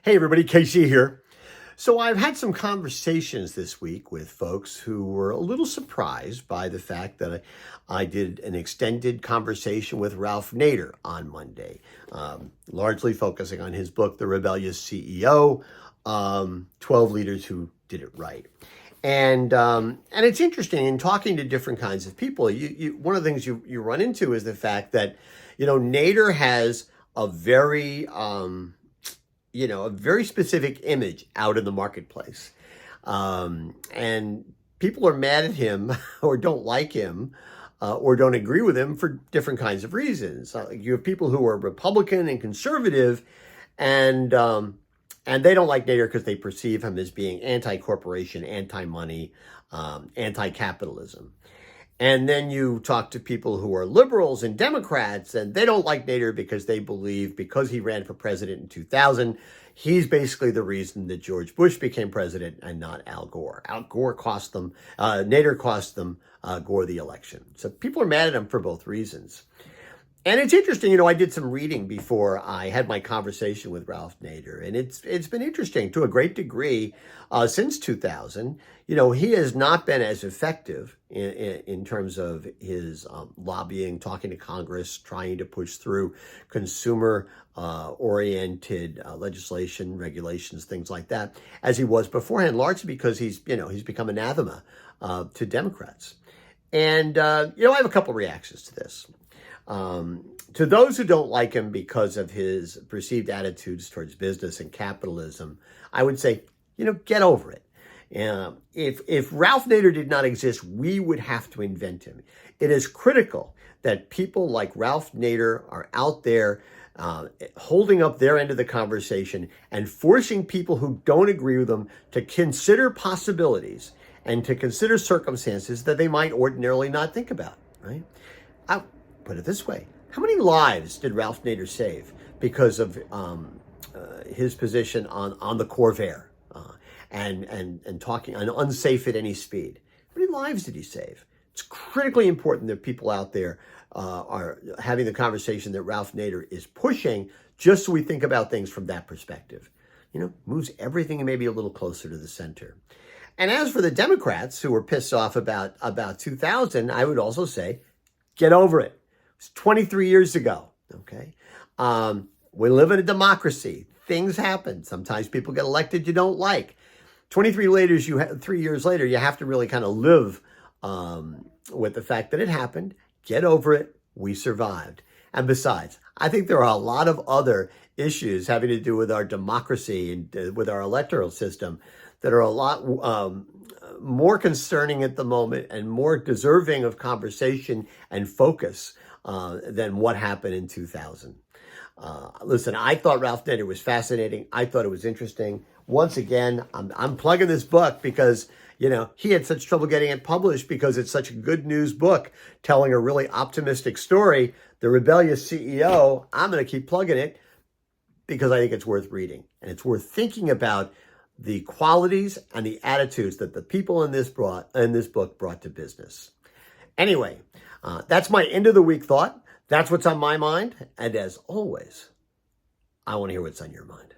Hey everybody, Casey here. So I've had some conversations this week with folks who were a little surprised by the fact that I did an extended conversation with Ralph Nader on Monday, largely focusing on his book, The Rebellious CEO, 12 Leaders Who Did It Right. And it's interesting in talking to different kinds of people. One of the things you run into is the fact that, Nader has a very a very specific image out in the marketplace. And people are mad at him or don't like him or don't agree with him for different kinds of reasons. You have people who are Republican and conservative, and they don't like Nader because they perceive him as being anti-corporation, anti-money, anti-capitalism. And then you talk to people who are liberals and Democrats, and they don't like Nader because they believe because he ran for president in 2000, he's basically the reason that George Bush became president and not Al Gore. Nader cost them Gore the election. So people are mad at him for both reasons. And it's interesting, I did some reading before I had my conversation with Ralph Nader, and it's been interesting to a great degree since 2000. He has not been as effective in terms of his lobbying, talking to Congress, trying to push through consumer-oriented legislation, regulations, things like that, as he was beforehand, largely because he's become anathema to Democrats. And, I have a couple reactions to this. To those who don't like him because of his perceived attitudes towards business and capitalism, I would say, get over it. If Ralph Nader did not exist, we would have to invent him. It is critical that people like Ralph Nader are out there holding up their end of the conversation and forcing people who don't agree with them to consider possibilities and to consider circumstances that they might ordinarily not think about, right? I'll put it this way. How many lives did Ralph Nader save because of his position on the Corvair and talking on unsafe at any speed? How many lives did he save? It's critically important that people out there are having the conversation that Ralph Nader is pushing, just so we think about things from that perspective. Moves everything maybe a little closer to the center. And as for the Democrats who were pissed off about 2000, I would also say, get over it. It's 23 years ago, okay? We live in a democracy. Things happen. Sometimes people get elected you don't like. 3 years later, you have to really kind of live with the fact that it happened. Get over it. We survived. And besides, I think there are a lot of other issues having to do with our democracy and with our electoral system that are a lot more concerning at the moment and more deserving of conversation and focus than what happened in 2000. Listen, I thought Ralph Nader was fascinating. I thought it was interesting. Once again, I'm plugging this book because, he had such trouble getting it published because it's such a good news book telling a really optimistic story. The Rebellious CEO, I'm going to keep plugging it because I think it's worth reading. And it's worth thinking about the qualities and the attitudes that the people in this book brought to business. Anyway, that's my end of the week thought. That's what's on my mind. And as always, I want to hear what's on your mind.